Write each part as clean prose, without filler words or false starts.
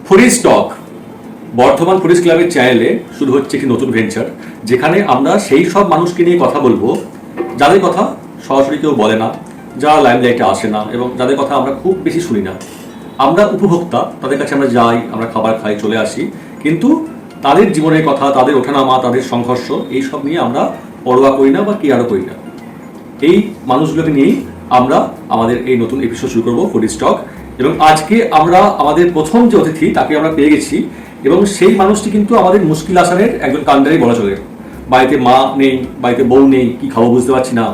Foodie stock Bardhaman foodies ক্লাবের চ্যানেলে শুরু হচ্ছে একটি নতুন ভেঞ্চার, যেখানে আমরা সেই সব মানুষকে নিয়ে কথা বলবো যাদের কথা সরাসরি কেউ বলে না, যারা লাইমলাইটে আসে না এবং যাদের কথা আমরা খুব বেশি শুনি না। আমরা উপভোক্তা, তাদের কাছে আমরা যাই, আমরা খাবার খাই, চলে আসি, কিন্তু তাদের জীবনের কথা, তাদের ওঠানামা, তাদের সংঘর্ষ এইসব নিয়ে আমরা পরোয়া করি না বা কেয়ারও করি না। এই মানুষগুলোকে নিয়েই আমরা আমাদের এই নতুন এপিসোড শুরু করবো ফুডি স্টক। এবং আজকে আমরা আমাদের প্রথম যে অতিথি তাকে আমরা পেয়ে গেছি, এবং সেই মানুষটি কিন্তু আমাদের মুশকিল আসানের একজন কান্ডারি বলা চলে। বাড়িতে মা নেই, বাড়িতে বউ নেই, কি খাবো বুঝতে পারছি না,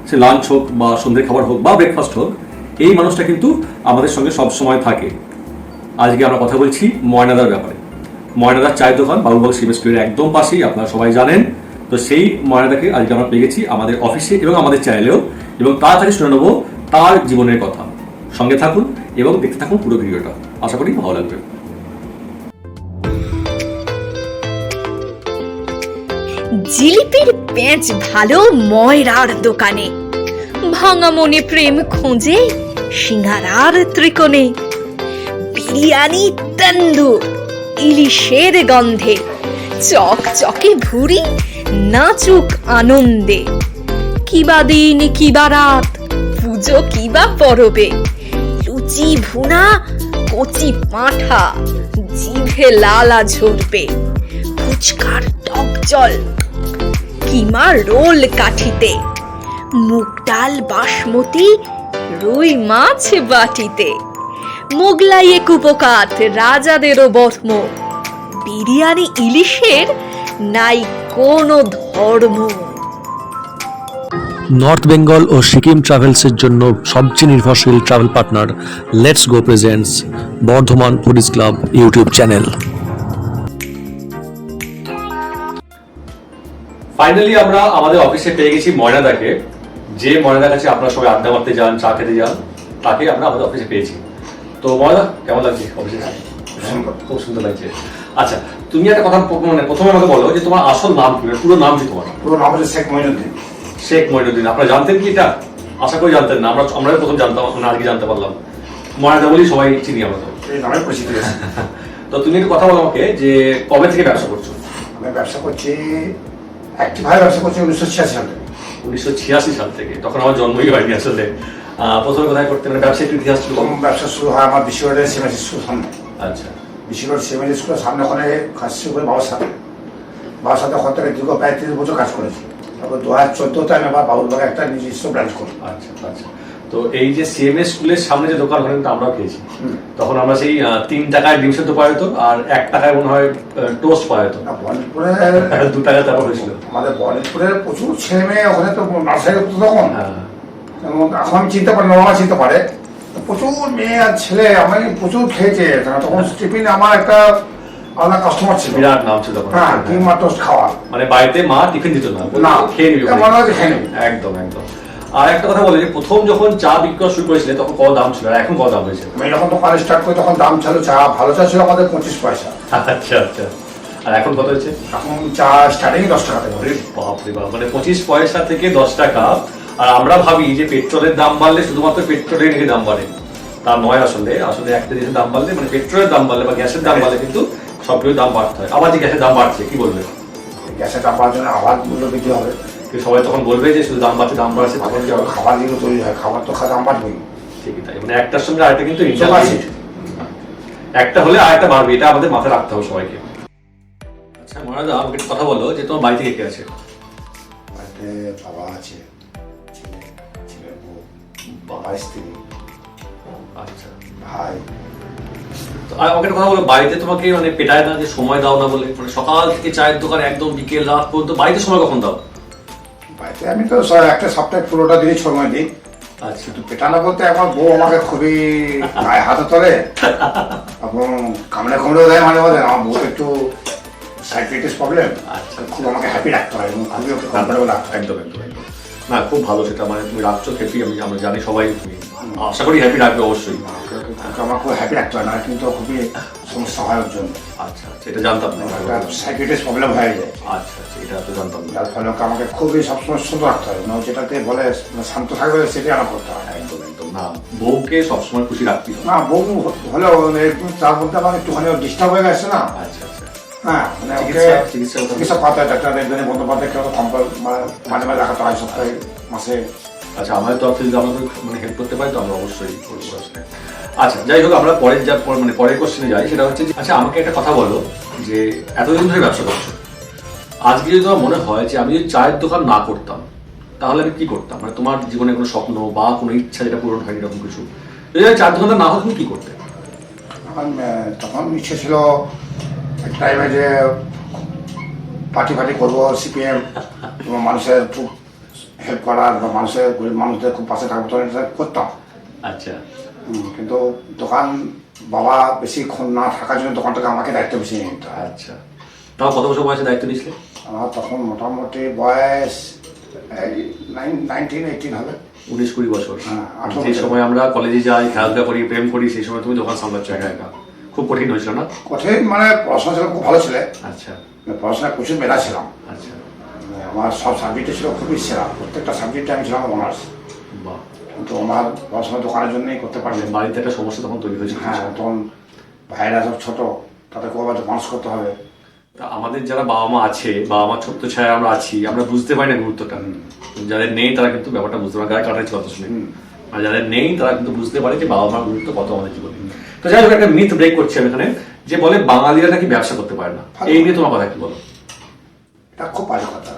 সে লাঞ্চ হোক বা সন্ধ্যের খাবার হোক বা ব্রেকফাস্ট হোক, এই মানুষটা কিন্তু আমাদের সঙ্গে সব সময় থাকে। আজকে আমরা কথা বলছি ময়নাদার ব্যাপারে। ময়নাদার চায়ের দোকান বাবুবাগ সিমেস্ট্রির একদম পাশেই, আপনারা সবাই জানেন। তো সেই ময়নাদাকে আজকে আমরা পেয়ে গেছি আমাদের অফিসে এবং আমাদের চ্যানেলেও, এবং তাড়াতাড়ি শুনে নেবো তার জীবনের কথা। সঙ্গে থাকুন এবং দেখতে থাকুন পুরো ভিডিওটা, আশা করি ভালো লাগবে। জিলিপির পেঁচ ভালো ময়রার দোকানে, ভাঙা মনে প্রেম খোঁজে সিঙ্গারার ত্রিকোণে। বিরিয়ানি তন্দুর ইলিশের গন্ধে, চকচকে ভুরি নাচুক আনন্দে। কিবা দিন কিবা রাত, পুজো কিবা পরবে, লুচি ভুনা কচি পাঁঠা জিভে লালা ঝরবে। ফুচকার টক জল, কিমা রোল কাঠিতে, মুগ ডাল বাসমতি রুই মাছ বাটিতে। মোগলাই কুপকাত রাজাদেরও বর্ম, বিরিয়ানি ইলিশের নাই কোনো ধর্ম। নর্থ বেঙ্গল ও সিকিম ট্রাভেলসের জন্য সবচেয়ে নির্ভরশীল travel partner let's go presents Bardhaman foodies club YouTube channel. Finally আমরা আমাদের অফিসে পেয়ে গেছি ময়নাদাকে। যে ময়নাদার কাছে আপনারা সবাই আড্ডা মারতে যান, চা খেতে যান, তাকে আমরা আমাদের অফিসে পেয়েছি। তো ময়না, কেমন লাগছে অফিসে? খুব সুন্দর লাগছে। আচ্ছা, তুমি একটা কথা মানে প্রথমে আমাকে বলো যে তোমার আসল নাম কি, পুরো নাম কি তোমার? পুরো নাম হচ্ছে শেখ মঈনুদ্দিন। শেখ মঈনুদ্দিন। আপনারা জানতেন কি এটা? আশা করি জানতেন না, আমরা প্রথম জানতাম, মানে আজকে জানতে পারলাম। ময়নাদা বলি সবাই চিনি আমরা, তো এই নামে পরিচিত হয়েছে। তো তুমি একটু কথা বলো আমাকে যে কবে থেকে ব্যবসা করছো? আমি ব্যবসা করছি, ভাই ব্যবসা করছি 1986 সাল থেকে। 1986 সাল থেকে? তখন আমার জন্মই হয়নি আসলে। প্রথমে কোথায় করতে, মানে ব্যবসায়িক ইতিহাস ছিল? ব্যবসা শুরু হয় আমার বিশ্বরোডের সিমেন্ট স্কুল সামনে। আচ্ছা, বিশ্বরোড সিমেন্ট স্কুলের সামনে, ওখানে কাজ শুরু করে বাবার সাথে ওখান থেকে দীর্ঘ প্রায় 30 বছর কাজ করেছি। তারপর 2014-তে আমি আবার বাবুরবাগে একটা নিজস্ব ব্রাঞ্চ করি। আচ্ছা আচ্ছা। তো এই যে সিএমএস স্কুলের সামনে যে দোকান, ওখানে আমরাও খেয়েছি। তখন আমরা সেই 3 টাকায় ডিম সেদ্ধ পাওয়া যেত, আর 1 টাকায় মনে হয় টোস্ট পাওয়া যেত। বনিকপুরে 2 টাকা তারপর হয়েছিল। আমাদের বনিকপুরে প্রচুর ছেলে মেয়ে ওখানে তো নার্সারি করতো তখন। এবং এখন চিনতে পারে, বাবা চিনতে পারে, প্রচুর মেয়ে আর ছেলে আমি প্রচুর খেয়েছে। তখন টিফিন আমার একটা আলাদা কাস্টমার ছিল, বিরাট নাম ছিল। হ্যাঁ, ডিম আর টোস্ট খাওয়া, মানে বাড়িতে মা টিফিন দিত না, খেয়ে নিবি, খেয়ে নিবি। একদম একদম। আর একটা কথা বলে যে প্রথম যখন চা বিক্রি শুরু করেছিলে তখন কত দাম ছিল আর এখন কত দাম হয়েছে? আমি যখন দোকান স্টার্ট করি তখন দাম ছিল, চা ভালো চা ছিল আমাদের 25 পয়সা। আচ্ছা আচ্ছা। আর এখন কত হয়েছে? এখন চা স্টার্টিং 10 টাকা থেকে। বাপরে বাপ, মানে 25 পয়সা থেকে 10 টাকা। আর আমরা ভাবি যে পেট্রোলের দাম বাড়লে শুধুমাত্র পেট্রোলের নাকি দাম বাড়ে, তা নয় আসলে। আসলে একটা জিনিসের দাম বাড়লে, মানে পেট্রোলের দাম বাড়লে বা গ্যাসের দাম বাড়লে কিন্তু সবকিছু দাম বাড়তে হয়। আবার যে গ্যাসের দাম বাড়ছে, কি বলবে? গ্যাসের দাম বাড়ার জন্য আবার মূল্য বৃদ্ধি হবে। সবাই তখন বলবে যে শুধু দাম বাড়ছে দাম বাড়ছে, তখন কি হবে? খাবার যেগুলো তৈরি হয়, খাবার তো দাম বাড়বে। ঠিকই তাই, মানে একটার সঙ্গে আরেকটা কিন্তু একটা হলে আরেকটা বাড়বে, এটা আমাদের মাথায় রাখতে হবে সবাইকে। আচ্ছা ময়নাদা, আমাকে একটা কথা বলো যে তোমার বাড়িতে কে আছে? বাড়িতে বাবা আছে, ছেলের বউ, বাবা, স্ত্রী, আচ্ছা, ভাই। আর আমাকে একটা কথা বলো, বাড়িতে তোমাকে মানে পেটায় না যে সময় দাও না বলে? মানে সকাল থেকে চায়ের দোকান একদম বিকেল রাত পর্যন্ত, বাড়িতে সময় কখন দাও? বাড়িতে আমি তো একটা সপ্তাহে পুরোটা দিনই সময় দিই। আচ্ছা, পেটানো বলতে আমার বউ আমাকে খুবই গায়ে হাতে তোলে এবং কামড়ে কামড়েও দেয় মাঝে মাঝে। আমার বউ একটু সাইকিয়াট্রিস প্রবলেম। আচ্ছা, খুব আমাকে হ্যাপি রাখতে হয় এবং খুবই কমফোর্টেবল রাখতে হয়। একদম একদম একদম। না, খুব ভালো সেটা, মানে তুমি রাখছো হ্যাপি, আমরা জানি সবাই, তুমি আশা করি হ্যাপি রাখবে অবশ্যই। আমার খুব হ্যাপি রাখতে হয়, না কিন্তু খুবই সমস্যা হয় ওর জন্য। আচ্ছা আচ্ছা, এটা জানতাম না। একটা সাইকিয়াট্রিস প্রবলেম হয়ে যায়। আচ্ছা আচ্ছা, এটা তো জানতাম না। যার ফলে আমাকে খুবই সবসময় সুন্দর রাখতে হয়, যেটাতে বলে শান্ত থাকবে সেটাই আমার করতে হয়। একদম একদম। না, বউকে সবসময় খুশি রাখতে হবে। না বউ হলেও একটু তার মধ্যে আমার একটুখানি ডিস্টার্ব হয়ে গেছে না। আচ্ছা আচ্ছা। হ্যাঁ মানে ওকে চিকিৎসা পাতে ডাক্তার একজনে বন্দ্যোপাধ্যায় কেউ মাঝে মাঝে দেখাতে হয় সপ্তাহে মাসে। আচ্ছা, আমাদের তরফ থেকে যদি আমরা মানে হেল্প করতে পারি তো আমরা অবশ্যই করবো আসলে। আচ্ছা যাই হোক, আমরা পরের মানে পরের কোশ্চেনে যাই, সেটা হচ্ছে যে আচ্ছা আমাকে একটা কথা বলো যে এতদিন ধরে ব্যবসা করছো, আজকে যদি তোমার মনে হয় যে আমি যদি চায়ের দোকান না করতাম তাহলে আমি কি করতাম, মানে তোমার জীবনে কোনো স্বপ্ন বা কোনো ইচ্ছা যেটা পূরণ হয়নি এরকম কিছু, যদি চায়ের দোকানটা না হতো তুমি কি করতে? আমার তখন ইচ্ছে ছিল এক টাইমে যে পার্টি করবো, সিপিএম এবং মানুষের খুব হেল্প করার বা মানুষের গরিব মানুষদের খুব পাশে থাকবো, করতাম। আচ্ছা। কিন্তু দোকান বাবা বেশিক্ষণ না থাকার জন্য দোকানটাকে আমাকে দায়িত্ব বেশি নিয়ে নিতে হয়। আচ্ছা, তাও কত বছর বয়সে দায়িত্ব নিয়েছিলে? আমার তখন মোটামুটি বয়স 19-18 হবে। 19-20 বছর। হ্যাঁ, যে সময় আমরা কলেজে যাই, খেলাধুলা করি, প্রেম করি, সেই সময় তুমি দোকান সামলাচ্ছ একা একা, খুব কঠিন হয়েছিল না? কঠিন মানে পড়াশোনা ছিল খুব ভালো ছিল। আচ্ছা পড়াশোনায় প্রচুর মেধা ছিলাম। আচ্ছা। আমার সব সাবজেক্টে ছিল খুবই সেরা, প্রত্যেকটা সাবজেক্টে আমি ছিলাম অনার্স। বাহ। কিন্তু আমার পড়াশোনা দোকানের জন্যই করতে পারলেন। বাড়িতে একটা সমস্যা তখন তৈরি হয়েছিল। হ্যাঁ, তখন ভাইরা সব ছোট, তাদের খুব আবার মানুষ করতে হবে। তা আমাদের যারা বাবা মা আছে, বাবা মা ছোট্ট ছায়া আমরা আছি, আমরা বুঝতে পারি না গুরুত্বটা। যাদের নেই তারা কিন্তু ব্যাপারটা বুঝতে পারে, গায়ে কাটাচ্ছি কথা শুনে। আর যাদের নেই তারা কিন্তু বুঝতে পারে যে বাবা মার গুরুত্ব কত আমাদের জীবনে। তো যাই হোক, একটা মিথ ব্রেক করছি আমি এখানে, যে বলে বাঙালিরা নাকি ব্যবসা করতে পারে না, এই নিয়ে তোমার কথা কি বলো? এটা খুব বাজে কথা।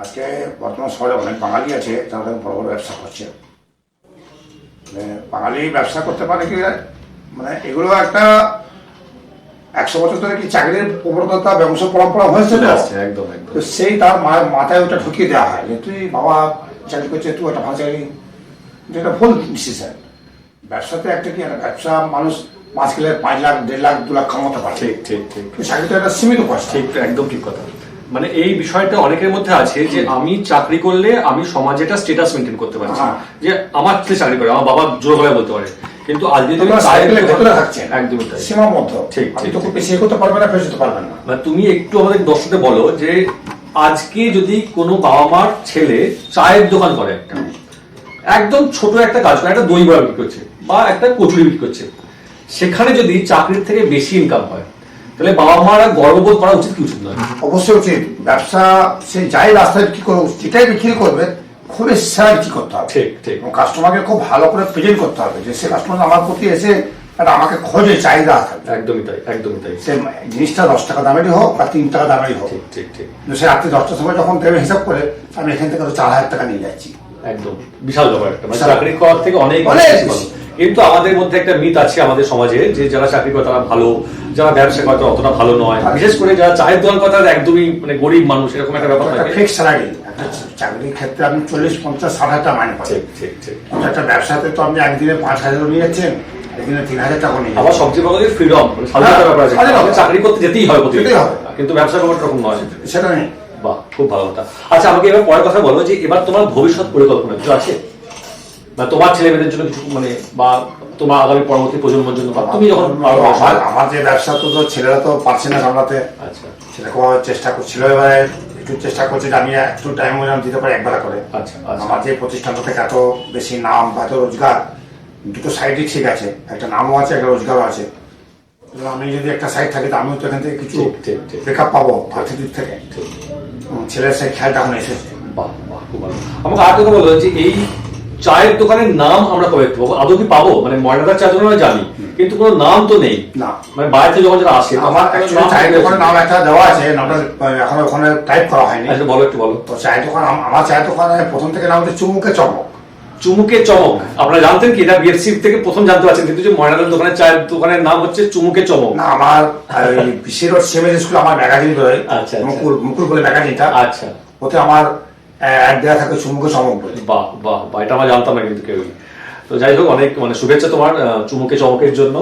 আজকে বর্তমান শহরে অনেক বাঙালি আছে যারা বড় বড় ব্যবসা করছে। বাঙালি ব্যবসা করতে পারে কি, মানে এগুলো একটা 100 বছর ধরে কি চাকরির প্রবণতা ব্যবসা পরম্পরা হয়েছে তো, একদম একদম। তো সেই তার মাথায় ওটা ঢুকিয়ে দেওয়া হয় যে তুই বাবা চাকরি করছে, তুই একটা ভালো চাকরি, যেটা ভুল ডিসিশন। ব্যবসাতে একটা কি, একটা ব্যবসা মানুষ মাস গেলে 5 লাখ 1.5 লাখ 2 লাখ কামাতে পারে। ঠিক ঠিক ঠিক। চাকরিটা একটা সীমিত পয়সা। ঠিক, একদম ঠিক কথা। মানে এই বিষয়টা অনেকের মধ্যে আছে যে আমি চাকরি করলে আমি সমাজে একটা স্ট্যাটাস মেনটেন করতে পারছি, যে আমার ছেলে চাকরি করে, আমার বাবা জোর গলায় বলতে পারে। কিন্তু আজকে তুমি ভেতরে থাকছেন একদমই তাই, সীমাবদ্ধ। ঠিক আপনি ঠিক। তো খুব বেশি করতে পারবেন না, ফেরত পারবেন না। মানে তুমি একটু আমাদের দর্শকদের বলো যে আজকে যদি কোনো বাবা মার ছেলে চায়ের দোকান করে, একটা একদম ছোট একটা কাজ করে, একটা দই বড়া বিক্রি করছে বা একটা কচুরি বিক্রি করছে, সেখানে যদি চাকরির থেকে বেশি ইনকাম হয়, তাহলে বাবা মারা গর্ববোধ করা উচিত কি উচিত নয়? অবশ্যই উচিত। ব্যবসা সে যাই রাস্তায় বিক্রি করবে, যেটাই বিক্রি করবে খুব সেরা বিক্রি করতে হবে। ঠিক ঠিক। এবং কাস্টমারকে খুব ভালো করে প্রেজেন্ট করতে হবে যে সে কাস্টমার আমার প্রতি এসে একটা আমাকে খোঁজে, চাহিদা থাকবে। একদমই তাই, একদমই তাই। সে জিনিসটা 10 টাকা দামেরই হোক বা 3 টাকা দামেরই হোক, ঠিক ঠিক ঠিক। কিন্তু সে রাত্রি 10টার সময় যখন দেবে হিসাব করে, আমি এখান থেকে 4,000 টাকা নিয়ে যাচ্ছি। একদম বিশাল ব্যাপার একটা, মানে চাকরি করার থেকে অনেক বেশি ভালো। কিন্তু আমাদের মধ্যে একটা মিথ আছে আমাদের সমাজে যে যারা চাকরি করে তারা ভালো, যারা ব্যবসা করে তারা অতটা ভালো নয়। বিশেষ করে যারা চায়ের দোকান করে তারা একদমই মানে গরিব মানুষ, এরকম একটা ব্যাপার থাকে। ফিক্স স্যালারি চাকরির ক্ষেত্রে আপনি 40-50-60 টাকা মাইনে পাচ্ছেন। ঠিক ঠিক। কিন্তু একটা ব্যবসাতে তো আপনি একদিনে 5,000 নিয়ে যাচ্ছেন, একদিনে 3,000 টাকা নিয়ে আবার সবচেয়ে বড় যে ফ্রিডম, মানে স্বাধীনতার ব্যাপার আছে। স্বাধীনতা। চাকরি করতে যেতেই হবে প্রতিদিন, যেতেই হবে। কিন্তু ব্যবসা ব্যাপারটা এরকম নয়। সেটা নেই। বাহ, খুব ভালো কথা। আচ্ছা আমাকে এবার পরের কথা বলো যে এবার তোমার ভবিষ্যৎ পরিকল্পনা কিছু আছে, বা তোমার ছেলে মেয়েদের জন্য কিছু, মানে বা তোমার আগামী পরবর্তী প্রজন্মের জন্য, বা তুমি যখন আমার যে ব্যবসা, তো ছেলেরা তো পারছে না সামলাতে। আচ্ছা সেরকম চেষ্টা করছিল, এবারে একটু চেষ্টা করছে যে আমি একটু টাইম দিতে পারি একবেলা করে। আচ্ছা আচ্ছা। আমার যে প্রতিষ্ঠানটা থেকে এত বেশি নাম বা এত রোজগার, দুটো সাইডই ঠিক আছে, একটা নামও আছে, একটা রোজগারও আছে। আমি যদি একটা সাইড থাকি তো আমিও তো এখান থেকে কিছু ব্রেকআপ পাবো আর্থিক দিক থেকে। ছেলের সেই খেয়ালটা এখন এসেছে। বাহ বাহ, খুব ভালো। আমাকে আর কথা বলো যে এই চায়ের দোকানের নাম আমরা কবে একটু পাবো, আদৌ কি পাবো? মানে ময়নাদার চায়ের দোকান আমরা জানি, কিন্তু কোনো নাম তো নেই না। মানে বাইরে থেকে যখন যারা আসে, আমার চায়ের দোকানের নাম একটা দেওয়া আছে, নামটা এখন ওখানে টাইপ করা হয়নি। আচ্ছা বলো, একটু বলো। তো চায়ের দোকান, আমার চায়ের দোকানে প্রথম থেকে নাম হচ্ছে চুমুকে চমক। চুমুকে চমক। আপনারা জানতেন কি? এটা বিএফসি থেকে প্রথম জানতে পারছেন, কিন্তু যে ময়নাদার দোকানের চায়ের দোকানের নাম হচ্ছে চুমুকে চমক। না, আমার বিশ্বের সিএমএস স্কুল আমার ম্যাগাজিন করে, আচ্ছা মুকুল বলে ম্যাগাজিনটা। আচ্ছা, ওতে আমার অ্যাড দেওয়া থাকে চুমুকে চমক বলে। বাহ বাহ বাহ, এটা আমরা জানতাম না কিন্তু কেউই। তো যাই হোক, অনেক মানে শুভেচ্ছা তোমার চুমুকে চমকের জন্য।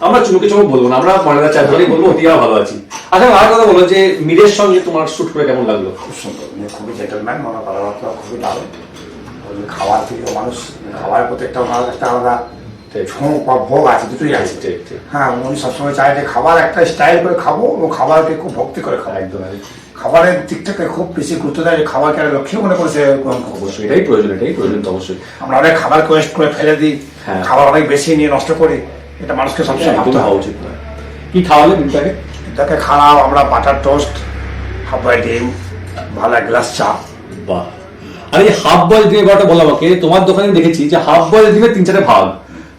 আমরা চুমুকে চমক বলবো না, আমরা ময়নাদার চায়ের দোকানই বলবো, অতি ভালো আছি। আচ্ছা আর কথা বলো যে মীরের সঙ্গে তোমার শুট করে কেমন লাগলো? খুব সুন্দর, খুবই জেন্টলম্যান, ওনার কথাবার্তা খুবই ভালো। খাওয়ার প্রিয় মানুষ, খাওয়ার প্রতি একটা ওনার একটা আলাদা ঠিক। ঝোঁক বা ভোগ আছে, দুটোই আছে। ঠিক, ঠিক। হ্যাঁ, উনি সবসময় চায় যে খাবার একটা স্টাইল করে খাবো এবং খাবারকে খুব ভক্তি করে খাবো। একদম। খাবারের দিকটাকে খুব বেশি গুরুত্ব দেয়, যে খাবারকে একটা লক্ষ্মী মনে করে সে গ্রহণ করবো। অবশ্যই এটাই প্রয়োজন তো অবশ্যই। আমরা অনেক খাবার ওয়েস্ট করে ফেলে দিই, হ্যাঁ। খাবার অনেক বেশি নিয়ে নষ্ট করি, এটা মানুষকে সবসময় একদম ভাবতে হওয়া হবে। উচিত নয়। কি খাওয়ালে দিনটাকে? এটাকে খারাপ আমরা বাটার টোস্ট, হাফ বয়েল ডিম, ভালো এক গ্লাস চা। বাহ। আর এই হাফ বয়েল ডিমের ব্যাপারটা বলো আমাকে। তোমার দোকানে দেখেছি যে হাফ বয়েল ডিমের 3-4 ভাগ,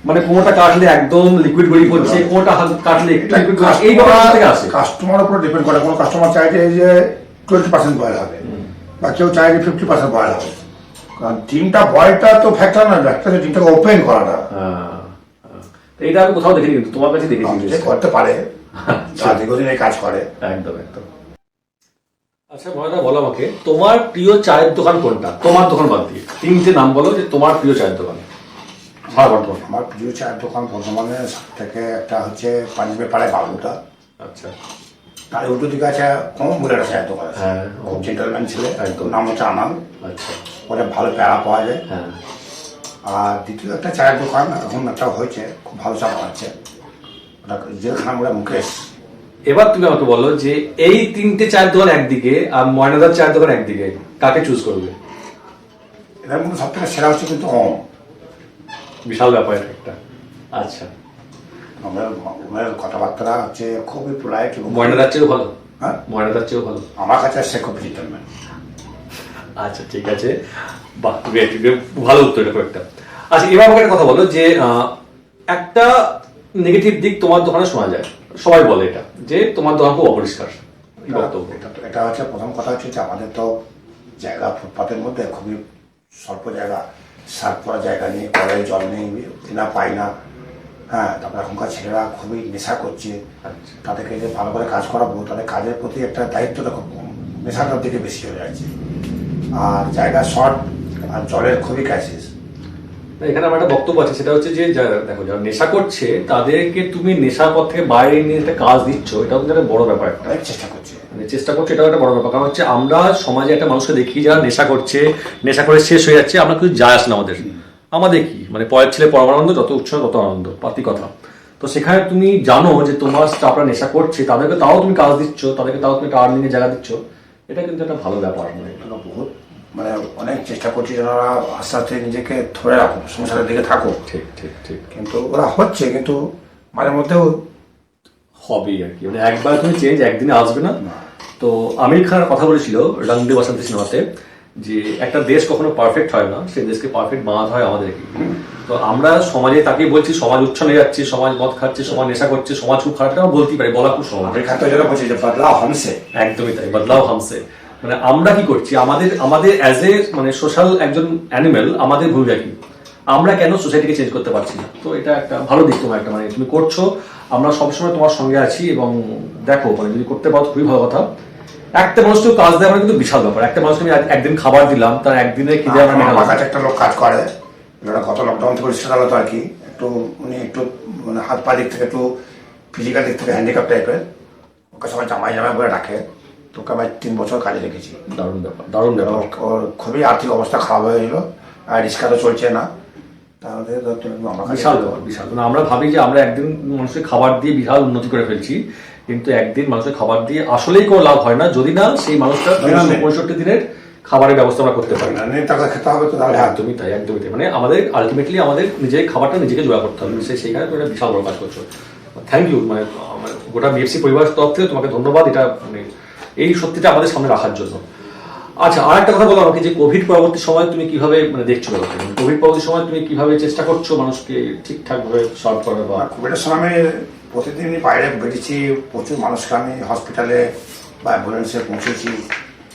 মানে কোনোটা কাটলে একদম লিকুইড গড়ি পড়ছে, কোনোটা কাটলে একটু লিকুইড, এই ব্যাপারটা থেকে আসে। কাস্টমার উপর ডিপেন্ড করে, কোনো কাস্টমার চাই যে 20% বয়েল হবে, বা কেউ চাই যে 50% বয়েল হবে। কারণ ডিমটা বয়েলটা তো ফ্যাক্টর না, একটা যে ডিমটাকে ওপেন করাটা, এটা আমি কোথাও দেখিনি, কিন্তু তোমার কাছে দেখেছি। যে করতে পারে, যা দীর্ঘদিন এই কাজ করে। একদম। আচ্ছা ময়না, বলো আমাকে তোমার প্রিয় চায়ের দোকান কোনটা? তোমার দোকান বাদ দিয়ে 3টে নাম বলো যে তোমার প্রিয় চায়ের দোকান সারা বর্ধমান। আমার প্রিয় চায়ের দোকান বর্ধমানে থেকে একটা হচ্ছে পাঞ্জাবের পাড়ায় বাবুটা, আচ্ছা। তার উল্টো দিকে আছে কম বলে একটা চায়ের দোকান আছে, হ্যাঁ। খুব জেন্টলম্যান ছেলে, একদম। নাম হচ্ছে আনাল। আচ্ছা। ওটা ভালো প্যারা পাওয়া যায়। হ্যাঁ। আর দ্বিতীয় একটা চায়ের দোকান এখন একটা হয়েছে, খুব ভালো চা বানাচ্ছে, ওটা যেখানে আমরা মুকেশ। এবার তুমি আমাকে বলো যে এই 3টে চায়ের দোকান একদিকে আর ময়নাদার চায়ের দোকান একদিকে, কাকে চুজ করবে? এদের মধ্যে সব থেকে সেরা হচ্ছে কিন্তু ওম। বিশাল ব্যাপার এটা একটা। আচ্ছা। ওমের কথাবার্তা হচ্ছে খুবই পোলাইট। ময়নাদার চেয়েও ভালো? হ্যাঁ, ময়নাদার চেয়েও ভালো। আমার কাছে সে খুব জেন্টলম্যান। আচ্ছা ঠিক আছে, বাহ, ভালো উত্তর এটা একটা। আচ্ছা এবার আমাকে একটা কথা বলো যে একটা নেগেটিভ দিক তোমার দোকানে শোনা যায়, সবাই বলে এটা যে তোমার দোকান খুব অপরিষ্কার। কি বক্তব্য? এটা হচ্ছে প্রথম কথা হচ্ছে যে আমাদের তো জায়গা ফুটপাতের মধ্যে খুবই স্বল্প জায়গা, সার্ভ করা জায়গা নেই, কলের জল নেই, কেনা পাই না। হ্যাঁ, তারপরে এখনকার ছেলেরা খুবই নেশা করছে, তাদেরকে যে ভালো করে কাজ করাবো, তাদের কাজের প্রতি একটা দায়িত্বটা খুব কম, নেশাটার দিকে বেশি হয়ে যাচ্ছে। আর জায়গা শর্ট, আর জলের খুবই ক্রাইসিস। এখানে আমার একটা বক্তব্য আছে, সেটা হচ্ছে যে দেখো যারা নেশা করছে তাদেরকে তুমি নেশার পর থেকে বাইরে নিয়ে একটা কাজ দিচ্ছ, এটাও কিন্তু একটা বড় ব্যাপার। একটা অনেক চেষ্টা করছে, চেষ্টা করছে, এটাও একটা বড় ব্যাপার। কারণ হচ্ছে আমরা সমাজে একটা মানুষকে দেখি যারা নেশা করছে, নেশা করে শেষ হয়ে যাচ্ছে, আমরা কিছু যায় আসে না আমাদের কি মানে পরের ছেলে পরমানন্দ, যত উৎসব তত আনন্দ, পাতি কথা। তো সেখানে তুমি জানো যে তোমার স্টাফরা নেশা করছে, তাদেরকে তাও তুমি কাজ দিচ্ছ, তাদেরকে তাও তুমি একটা আর্নিংয়ের জায়গা দিচ্ছ, এটা কিন্তু একটা ভালো ব্যাপার। বহুত মানে অনেক চেষ্টা করছি যেন ওরা আস্তে আস্তে নিজেকে ধরে রাখো, সংসারের দিকে থাকো। ঠিক ঠিক ঠিক। কিন্তু ওরা হচ্ছে, কিন্তু মাঝে মধ্যেও হবেই আর কি, মানে একবার তুমি চেঞ্জ একদিনে আসবে না। তো আমির খানের কথা বলেছিল রং দে বসন্ত সিনেমাতে যে একটা দেশ কখনো পারফেক্ট হয় না, সেই দেশকে পারফেক্ট বানাতে হয় আমাদেরকে। তো আমরা সমাজে তাকে বলছি সমাজ উচ্ছনে যাচ্ছে, সমাজ মদ খাচ্ছে, সমাজ নেশা করছে, সমাজ খুব খারাপ, আমরা বলতেই পারি, বলা খুব সহজ। আমেরিকা তো যেটা বলছে যে বদলাও হামসে। একদমই তাই, বদলাও হামসে। মানে আমরা কি করছি, আমাদের অ্যাজ এ মানে সোশ্যাল একজন অ্যানিমেল, আমাদের ভূমিকা কি, আমরা কেন সোসাইটিকে চেঞ্জ করতে পারছি না? তো এটা একটা ভালো দিক তোমার, একটা মানে তুমি করছো, আমরা সবসময় তোমার সঙ্গে আছি। এবং দেখো মানে যদি করতে পারো খুবই ভালো কথা। একটা মানুষকে কাজ দেওয়া মানে কিন্তু বিশাল ব্যাপার। একটা মানুষকে আমি একদিন খাবার দিলাম, তার একদিনে খিদে আমার কাছে একটা লোক কাজ করে, গত লকডাউন থেকে সেটা হলো আর কি, একটু উনি একটু মানে হাত পা দিক থেকে একটু ফিজিক্যাল দিক থেকে হ্যান্ডিক্যাপ টাইপের, ওকে সবাই জামাই জামাই করে ডাকে। তোকে আমি 3 বছর কাজে রেখেছি। দারুণ ব্যাপার, দারুণ ব্যাপার। ওর খুবই আর্থিক অবস্থা খারাপ হয়ে গেল, আর রিক্সাটা চলছে না, তাহলে বিশাল ব্যাপার, বিশাল। মানে আমরা ভাবি যে আমরা একদিন মানুষকে খাবার দিয়ে বিশাল উন্নতি করে ফেলছি, কিন্তু একদিন মানুষের খাবার দিয়ে আসলেই কোনো লাভ হয় না, যদি না সেই মানুষটা 365 দিনের খাবারের ব্যবস্থা আমরা করতে পারি। টাকা খেতে হবে তো, তাহলে একদমই তাই, একদমই তাই। মানে আমাদের আলটিমেটলি আমাদের নিজের খাবারটা নিজেকে জোগাড় করতে হবে, সেইখানে তুমি একটা বিশাল বড় কাজ করছো। থ্যাংক ইউ, মানে গোটা বিএফসি পরিবারের তরফ থেকে তোমাকে ধন্যবাদ, এটা মানে এই সত্যিটা আমাদের সামনে রাখার জন্য। আচ্ছা আর একটা কথা বলো আমাকে যে কোভিড পরবর্তী সময় তুমি কিভাবে মানে দেখছো ব্যাপারটা, কোভিড পরবর্তী সময় তুমি কিভাবে চেষ্টা করছো মানুষকে ঠিকঠাক ভাবে সার্ভ করার? বা কোভিডের সময় আমি প্রতিদিনই বাইরে বেরিয়েছি, প্রচুর মানুষকে আমি হসপিটালে বা অ্যাম্বুলেন্সে পৌঁছেছি।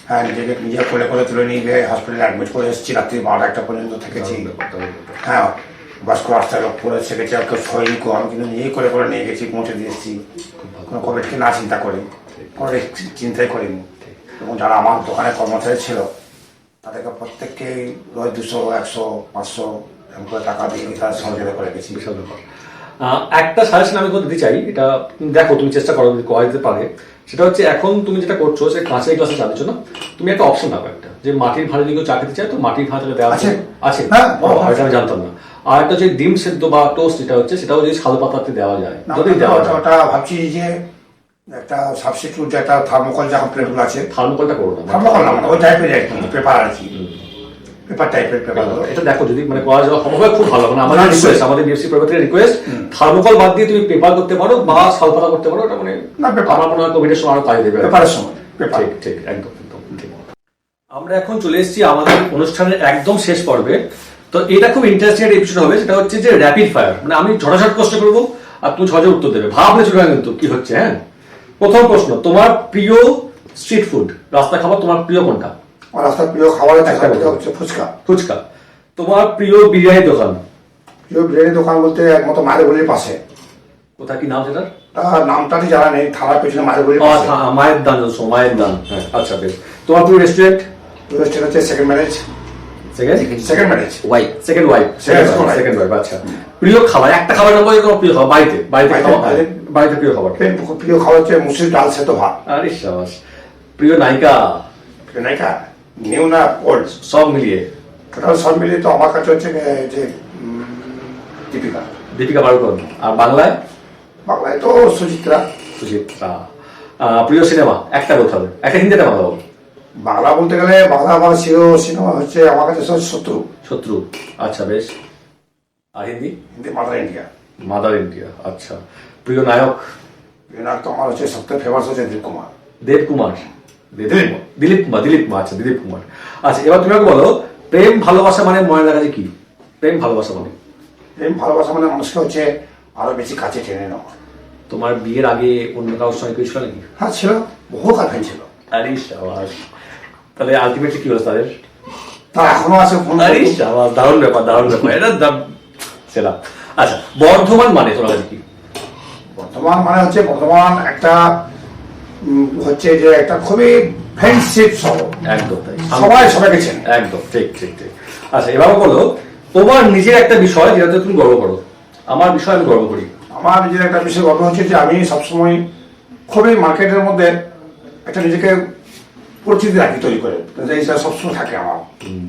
হ্যাঁ, নিজে কোলে তুলে নিয়ে গিয়ে হসপিটালে অ্যাডমিট করে এসেছি, রাত্রি 12টা পর্যন্ত থেকেছি। হ্যাঁ, বাস করে রাস্তায় লোক পড়ে সেকেছে, কেউ ছয়নি কো, আমি কিন্তু নিজেই করে নিয়ে গেছি, পৌঁছে দিয়ে এসেছি, কোনো কোভিডকে না চিন্তা করি, কোনো চিন্তাই করিনি। এবং যারা আমার দোকানে কর্মচারী ছিল তাদেরকে প্রত্যেককেই 200, 100, 500 এরকম করে টাকা দিয়ে তারা সহযোগিতা করে গেছি। বিশাল ব্যাপার। একটা সাজেশন আমি দিতে চাই, এটা দেখো তুমি চেষ্টা করো যদি করা যেতে পারে। সেটা হচ্ছে এখন তুমি যেটা করছো সে কাঁচের গ্লাসে চা দিচ্ছ না, তুমি একটা অপশন পাবে একটা যে মাটির ভাঁড়ে যদি কেউ চা খেতে চায় তো মাটির ভাঁড় দেওয়া আছে, হ্যাঁ, এটা আমি জানতাম না। আর একটা হচ্ছে ডিম সেদ্ধ বা টোস্ট, যেটা হচ্ছে সেটাও যদি শাল পাতাতে দেওয়া যায়, না, যদি দেওয়া যায়। ওটা ভাবছি যে একটা সাবস্টিটিউট যেটা থার্মোকল যে প্লেটগুলো আছে, থার্মোকলটা করো না, থার্মোকল না মানে ওই টাইপের আর কি, পেপার আর কি, পেপার টাইপের পেপারগুলো। এটা দেখো যদি মানে করা যাওয়া সম্ভব হয় খুব ভালো, মানে আমাদের না, রিকোয়েস্ট, আমাদের বিএফসি পরিবার রিকোয়েস্ট, থার্মোকল বাদ দিয়ে তুমি পেপার করতে পারো বা শালপাতা করতে পারো, এটা মানে না, পেপার। আমার মনে হয় কোভিডের সময় আরো কাজে দেবে। পেপারের সময় পেপার। ঠিক ঠিক, একদম একদম ঠিক। আমরা এখন চলে এসেছি আমাদের অনুষ্ঠানের একদম শেষ পর্বে। তো এটা খুব ইন্টারেস্টিং একটা এপিসোড হবে, সেটা হচ্ছে যে র্যাপিড ফায়ার, মানে আমি ঝটাঝট প্রশ্ন করবো আর তুমি সহজে উত্তর দেবে, ভাবলে চলে না কিন্তু কি হচ্ছে। হ্যাঁ, প্রথম প্রশ্ন, তোমার প্রিয় স্ট্রিট ফুড, রাস্তা খাবার তোমার প্রিয় কোনটা? আমার রাস্তার প্রিয় খাবারের জায়গা হচ্ছে ফুচকা। ফুচকা। তোমার প্রিয় বিরিয়ানি দোকান? প্রিয় বিরিয়ানি দোকান বলতে একমাত্র মায়ের গলির পাশে। কোথায়, কি নাম সেটার? তার নামটা ঠিক জানা নেই, থানার পেছনে মায়ের গলির পাশে। মায়ের দান, মায়ের দান। হ্যাঁ, আচ্ছা বেশ। তোমার প্রিয় রেস্টুরেন্ট? রেস্টুরেন্ট হচ্ছে second marriage. Second marriage, wife, second wife, second wife. আচ্ছা, প্রিয় খাবার, একটা খাবার নাম বলো, তোমার প্রিয় খাবার বাড়িতে, বাড়িতে খাওয়া, বাড়িতে প্রিয় খাবার। প্রিয় খাবার হচ্ছে মুসুর ডাল সেদ্ধ ভাত। আরে শাবাশ। প্রিয় নায়িকা? প্রিয় নায়িকা নিউ না ওল্ড? সব মিলিয়ে। টোটাল সব মিলিয়ে তো আমার কাছে হচ্ছে যে দীপিকা। দীপিকা পাড়ুকোন। আর বাংলায়? বাংলায় তো সুচিত্রা। সুচিত্রা। প্রিয় সিনেমা একটা বলতে হবে, একটা হিন্দি একটা বাংলা বল। বাংলা বলতে গেলে বাংলা আমার সিনেমা হচ্ছে আমার কাছে শত্রু। শত্রু, আচ্ছা বেশ। আর হিন্দি? হিন্দি মাদার ইন্ডিয়া। মাদার ইন্ডিয়া, আচ্ছা। প্রিয় নায়ক? প্রিয় নায়ক তো আমার হচ্ছে সবথেকে ফেমাস হচ্ছে দিলীপ কুমার। দেব কুমার? দিলীপ কুমার, দিলীপ কুমার, আচ্ছা দিলীপ কুমার। আচ্ছা, এবার তুমি আমাকে বলো, প্রেম ভালোবাসা মানে মনে লাগা যে কি? প্রেম ভালোবাসা মানে? প্রেম ভালোবাসা মানে মানুষকে হচ্ছে আরো বেশি কাছে টেনে নেওয়া। তোমার বিয়ের আগে অন্য কারোর সঙ্গে কিছু ছিল নাকি? হ্যাঁ ছিল, বহু গার্লফ্রেন্ড ছিল। আরে শাবাশ। তাহলে আলটিমেটলি কি হলো তাদের? তা এখনো আছে ফোন। আরে শাবাশ, দারুণ ব্যাপার, দারুণ ব্যাপার, এটা সেরা। আচ্ছা, বর্ধমান মানে তোমার কাছে কি? বর্তমান মানে হচ্ছে বর্তমান একটা হচ্ছে যে একটা খুবই ফ্রেন্ডশিপ শহর। একদম তাই, সবাই সবাইকে চেনে। একদম ঠিক ঠিক ঠিক। আচ্ছা, এবার বলো তোমার নিজের একটা বিষয় যেটাতে তুমি গর্ব করো। আমার বিষয় আমি গর্ব করি। আমার নিজের একটা বিষয় গর্ব হচ্ছে যে আমি সবসময় খুবই মার্কেটের মধ্যে একটা নিজেকে পরিচিতি রাখি তৈরি করে, এইটা সবসময় থাকে আমার।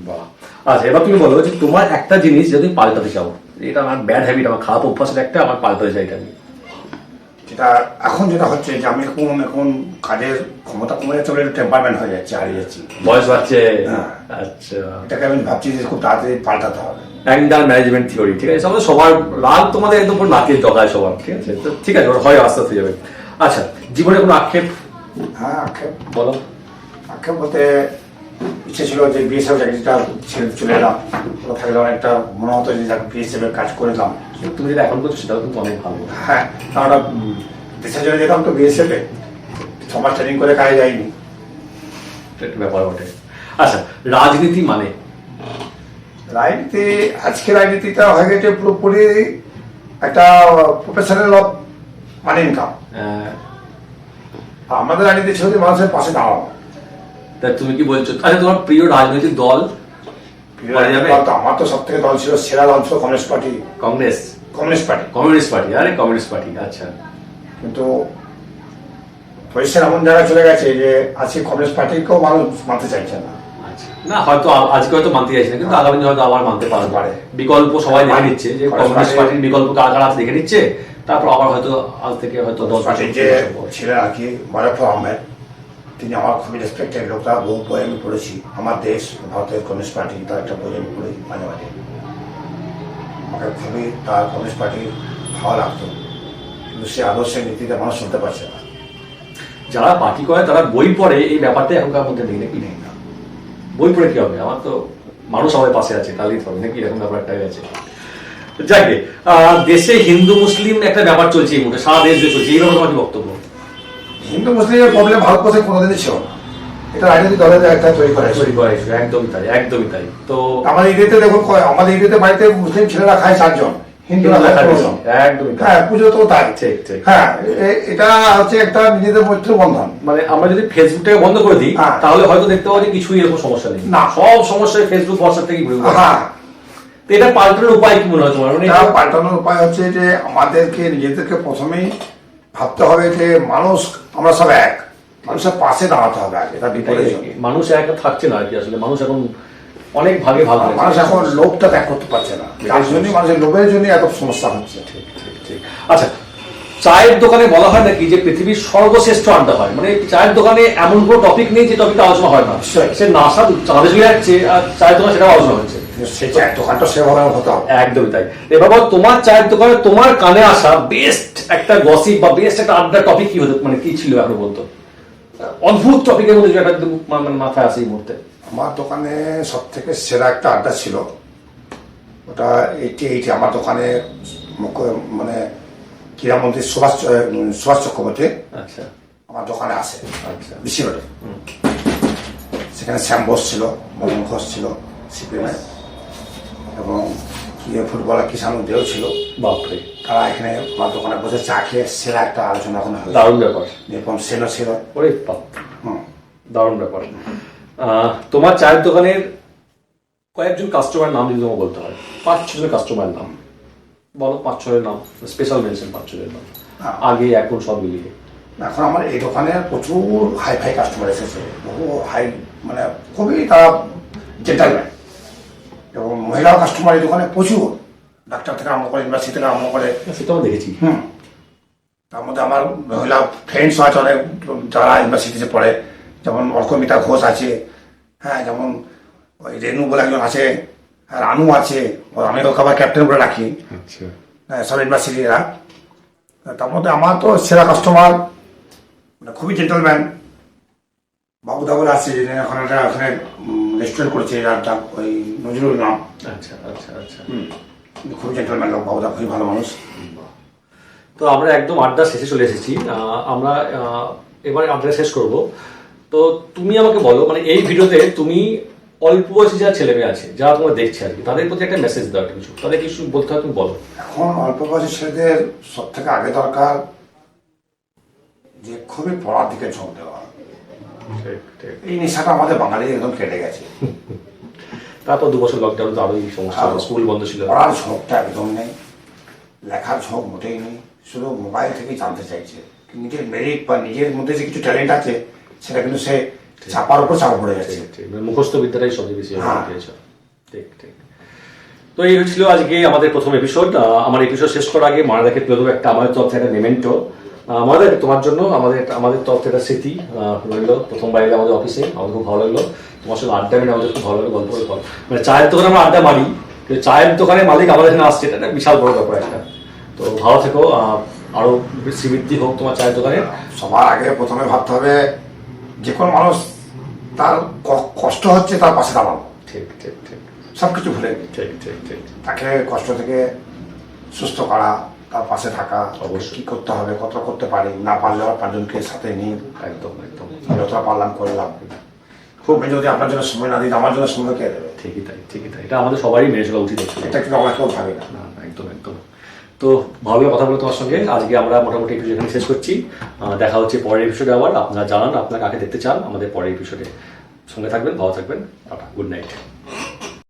বাহ। আচ্ছা, এবার তুমি বলো যে তোমার একটা জিনিস যদি তুমি পাল্টাতে চাও, এটা আমার ব্যাড হ্যাবিট, আমার খারাপ অভ্যাসের একটা, আমার পাল্টাতে চাই এটা আমি। যেটা এখন যেটা হচ্ছে যে আমি এখন কাজের ক্ষমতা কমে যাচ্ছে বলে টেম্পারমেন্ট হয়ে যাচ্ছে, হারিয়ে যাচ্ছি, বয়স বাড়ছে। হ্যাঁ। আচ্ছা, এটাকে আমি ভাবছি যে খুব তাড়াতাড়ি পাল্টাতে হবে। অ্যাঙ্গার ম্যানেজমেন্ট থিওরি, ঠিক আছে। আমাদের সবার রাগ তোমাদের একদম পুরো নাকের জগায় সবার, ঠিক আছে। তো ঠিক আছে, ওটা হয় আস্তে আস্তে যাবে। আচ্ছা, জীবনে কোনো আক্ষেপ? হ্যাঁ, আক্ষেপ বলো। আক্ষেপ বলতে ইচ্ছে ছিল যে বিএসএফ চাকরিটা ছেড়ে চলে এলাম, ওটা থাকলে অনেকটা মনে হতো যে বিএসএফ এর কাজ করেলাম। তুমি যেটা এখন করছো সেটাও কিন্তু অনেক ভালো। হ্যাঁ, কারণ দেশে চলে যেতাম তো বিএসএফ এ 6 মাস ট্রেনিং করে কাজে যায়নি। একটা ব্যাপার বটে। আচ্ছা, রাজনীতি মানে? রাজনীতি, আজকে রাজনীতিটা হয়ে গেছে পুরোপুরি একটা প্রফেশনাল অফ মানি ইনকাম। আমাদের রাজনীতি ছিল যে মানুষের পাশে দাঁড়ানো। তা তুমি কি বলছো? আচ্ছা, তোমার প্রিয় রাজনৈতিক দল? আমার তো সব থেকে দল ছিল, সেরা দল ছিল communist party. Congress? Communist party. Communist party, আরে কমিউনিস্ট পার্টি, আচ্ছা। কিন্তু পরিষ্কার এমন জায়গায় চলে গেছে যে আজকে কমিউনিস্ট পার্টিকেও মানুষ মানতে চাইছে না। আচ্ছা, না হয়তো আজকে হয়তো মানতে চাইছে না, কিন্তু আগামী দিনে হয়তো আবার মানতে পারে। পারে। বিকল্প সবাই দেখে নিচ্ছে যে কমিউনিস্ট কমিউনিস্ট পার্টি- পার্টির বিকল্প কার কার আছে দেখে নিচ্ছে, তারপর আবার হয়তো আজ থেকে হয়তো 10 পার্টির যে বছর ছিলেন আর কি মারাফা আহমেদ, তিনি আমার খুবই রেসপেক্টেড লোক। তার বহু বই আমি পড়েছি, আমার দেশ ভারতের কমিউনিস্ট পার্টি, তার একটা বই আমি পড়ি মাঝে মাঝে। আমাকে খুবই তার কমিউনিস্ট পার্টি ভালো লাগতো, কিন্তু সে আদর্শের নীতিতে মানুষ শুনতে পারছে না। যারা পার্টি করে তারা বই পড়ে, এই ব্যাপারটা এখনকার মধ্যে নেই নাকি? নেই না, বই পড়ে কি হবে? আমার তো মানুষ আমার পাশে আছে, তাহলেই তো হবে নাকি, এরকম ব্যাপারটাই আছে। যাকে দেশে হিন্দু মুসলিম একটা ব্যাপার চলছে এই মুহূর্তে, সারা দেশ জুড়ে চলছে, এই ব্যাপারে তোমার কি বক্তব্য? হিন্দু মুসলিমের প্রবলেম ভারতবর্ষে কোনোদিনই ছিল না, এটা রাজনৈতিক দলের একটা তৈরি করা তৈরি করা হয়েছিল, একদমই তাই, একদমই তাই। তো আমাদের ইডিতে দেখুন, আমাদের ইডিতে বাড়িতে মুসলিম ছেলেরা খায় 4 জন, হিন্দুরা খায় 15 জন। একদমই তাই। হ্যাঁ, পুজো তো তাই। ঠিক ঠিক। হ্যাঁ, এটা হচ্ছে একটা নিজেদের মৈত্রী বন্ধন। মানে আমরা যদি ফেসবুকটাকে বন্ধ করে দিই, হ্যাঁ। তাহলে হয়তো দেখতে পাবো যে কিছুই এরকম সমস্যা নেই, না। সব সমস্যায় ফেসবুক হোয়াটসঅ্যাপ থেকে ঘুরে ঘুরে। হ্যাঁ, তো এটা পাল্টানোর উপায় কি মনে হয় তোমার? মানে এটা পাল্টানোর উপায় হচ্ছে যে আমাদেরকে নিজেদেরকে প্রথমেই ভাবতে হবে যে মানুষ, আমরা সব এক, মানুষের পাশে দাঁড়াতে হবে আগে, এটা বিপরীত। মানুষ একা থাকছে না আর কি, আসলে মানুষ এখন অনেক ভাগে ভাগ হয়েছে। মানুষ এখন লোভটা ত্যাগ করতে পারছে না, তার জন্যই মানুষের লোভের জন্য এত সমস্যা হচ্ছে। ঠিক। আচ্ছা, চায়ের দোকানে বলা হয় নাকি যে পৃথিবীর সর্বশ্রেষ্ঠ আড্ডা হয়, মানে চায়ের দোকানে এমন কোনো টপিক নেই যে টপিকটা আলোচনা হয় না। সে নাসা চাঁদে চলে যাচ্ছে আর চায়ের দোকানে সেটাও আলোচনা হচ্ছে। সেই চায়ের দোকানটা সেভাবে হতে হবে। একদমই তাই। এবার বল, তোমার চায়ের দোকানে তোমার কানে আসা বেস্ট একটা গসিপ বা বেস্ট একটা আড্ডার টপিক কি হতো, মানে কি ছিল এখন বলতো? অদ্ভুত টপিকের মধ্যে যেটা একদম মানে মাথায় আসে এই মুহূর্তে। আমার দোকানে সব থেকে সেরা একটা আড্ডা ছিল, ওটা এইটি আমার দোকানে মানে ক্রীড়ামন্ত্রী সুভাষ চক্রবর্তী আচ্ছা আমার দোকানে আসে, আচ্ছা বিশ্বরে। সেখানে শ্যাম বোস ছিল, মদন ঘোষ ছিল সিপিএমের, এবং ফুটবলার কিষাণ দেও ছিল। বাপরে, তারা এখানে আমার দোকানে বসে চা খেয়ে সেরা একটা আলোচনা ওখানে হয়েছে। দারুণ ব্যাপার। নিপন সেনও ছিল। ওরে বাপ, হুম। দারুণ ব্যাপার। তোমার চায়ের দোকানের কয়েকজন কাস্টমার নাম যদি তোমাকে বলতে হয়, 5-6 জনের কাস্টমার নাম বলো, 5-6 নাম, স্পেশাল মেনশন 5-6 নাম, আগে এখন সব মিলিয়ে। এখন আমার এই দোকানে প্রচুর হাই ফাই কাস্টমার এসেছে, বহু হাই, মানে খুবই তারা জেন্টালম্যান, এবং মহিলা কাস্টমার এই দোকানে প্রচুর, ডাক্তার থেকে আরম্ভ করে, ইউনিভার্সিটি থেকে আরম্ভ করে। সেটা আমি দেখেছি। তার মধ্যে আমার মহিলা ফ্রেন্ডস আছে অনেক, যারা ইউনিভার্সিটিতে পড়ে, যেমন অর্কমিতা ঘোষ আছে, হ্যাঁ, যেমন ওই রেনু বলে একজন আছে, আর রানু আছে, আমি ওকে আবার ক্যাপ্টেন বলে রাখি। আচ্ছা, হ্যাঁ, সব ইউনিভার্সিটিরা। তার মধ্যে আমার তো সেরা কাস্টমার, মানে খুবই জেন্টলম্যান, বাবুদা বলে আছে, যিনি এখন একটা ওখানে রেস্টুরেন্ট করেছে, ওই নজরুল নাম। আচ্ছা আচ্ছা আচ্ছা। খুবই জেন্টলম্যান লোক, বাবুদা খুবই ভালো মানুষ। তো আমরা একদম আড্ডা শেষে চলে এসেছি। আমরা এবার আড্ডা শেষ করব। তো তুমি আমাকে বলো, মানে এই ভিডিওতে তুমি অল্প বয়সী যারা ছেলে মেয়ে আছে, যারা তোমরা দেখছে আর কি, তাদের প্রতি একটা মেসেজ দাও, একটা কিছু তাদের কিছু বলতে হয়, তুমি বলো। এখন অল্প বয়সী ছেলেদের সব থেকে আগে দরকার যে খুবই পড়ার দিকে ঝোঁক দেওয়া। এই নেশাটা আমাদের বাঙালি একদম কেটে গেছে। তারপর 2 বছর লকডাউন, তো আরোই সমস্যা, স্কুল বন্ধ ছিল, পড়ার ঝোঁকটা একদম নেই, লেখার ঝোঁক মোটেই নেই, শুধু মোবাইল থেকেই জানতে চাইছে। নিজের মেরিট বা নিজের মধ্যে যে কিছু ট্যালেন্ট আছে সেটা কিন্তু সে চাপার উপর চাপা পড়ে যাচ্ছে। মুখস্থ বিদ্যাটাই সবচেয়ে বেশি পেয়েছে। ঠিক ঠিক। তো এই ছিল আজকে আমাদের প্রথম এপিসোড। আমার এপিসোড শেষ করার আগে মারাদাকে তুলে দেবো একটা আমাদের তরফ থেকে একটা মেমেন্টো। মারাদা, তোমার জন্য আমাদের তরফ থেকে একটা স্মৃতি রইলো। প্রথমবার এলে আমাদের অফিসে, আমাদের খুব ভালো লাগলো, তোমার সঙ্গে আড্ডা মেরে আমাদের খুব ভালো লাগলো, গল্প করে। মানে চায়ের দোকানে আমরা আড্ডা মারি, কিন্তু চায়ের দোকানের মালিক আমাদের এখানে আসছে, এটা একটা বিশাল বড় ব্যাপার একটা। তো ভালো থেকো, আরো শ্রীবৃদ্ধি হোক তোমার চায়ের দোকানে। সবার আগে প্রথমে ভাবতে হবে যে কোনো মানুষ তার কষ্ট হচ্ছে তার পাশে দাঁড়ানো। ঠিক ঠিক ঠিক, সবকিছু ভুলে ঠিক ঠিক ঠিক। তাকে কষ্ট থেকে সুস্থ করা, তার পাশে থাকা, অবশ্যই। কি করতে হবে, কতটা করতে পারি, না পারলে আবার 5 জনকে সাথে নিয়ে একদম একদম, যতটা পারলাম করলাম। খুব, আমি যদি আপনার জন্য সময় না দিই, আমার জন্য সময় কে দেবে? ঠিকই তাই, ঠিকই তাই। এটা আমাদের সবারই মেনে চলা উচিত হচ্ছে। এটা কিন্তু আমরা কেউ ভাবি না। না, একদম একদম। তো ভালো লাগে কথা বলে তোমার সঙ্গে। আজকে আমরা মোটামুটি এপিসোড এখানে শেষ করছি। দেখা হচ্ছে পরের এপিসোডে আবার। আপনারা জানান আপনারা কাকে দেখতে চান আমাদের পরের এপিসোডে। সঙ্গে থাকবেন, ভালো থাকবেন, টাটা, গুড নাইট।